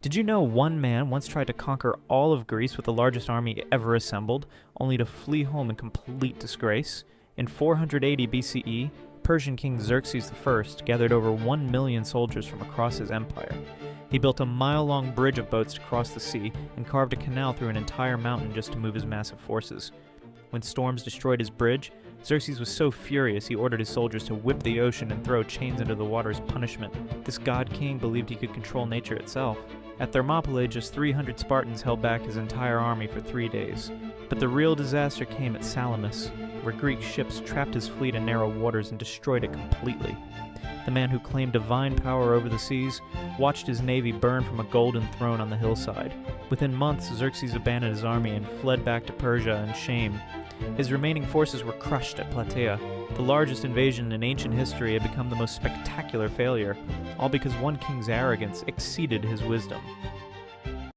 Did you know one man once tried to conquer all of Greece with the largest army ever assembled, only to flee home in complete disgrace? In 480 BCE, Persian King Xerxes I gathered over 1 million soldiers from across his empire. He built a mile-long bridge of boats to cross the sea and carved a canal through an entire mountain just to move his massive forces. When storms destroyed his bridge, Xerxes was so furious he ordered his soldiers to whip the ocean and throw chains into the water as punishment. This god king believed he could control nature itself. At Thermopylae, just 300 Spartans held back his entire army for 3 days. But the real disaster came at Salamis, where Greek ships trapped his fleet in narrow waters and destroyed it completely. The man who claimed divine power over the seas watched his navy burn from a golden throne on the hillside. Within months, Xerxes abandoned his army and fled back to Persia in shame. His remaining forces were crushed at Plataea. The largest invasion in ancient history had become the most spectacular failure, all because one king's arrogance exceeded his wisdom.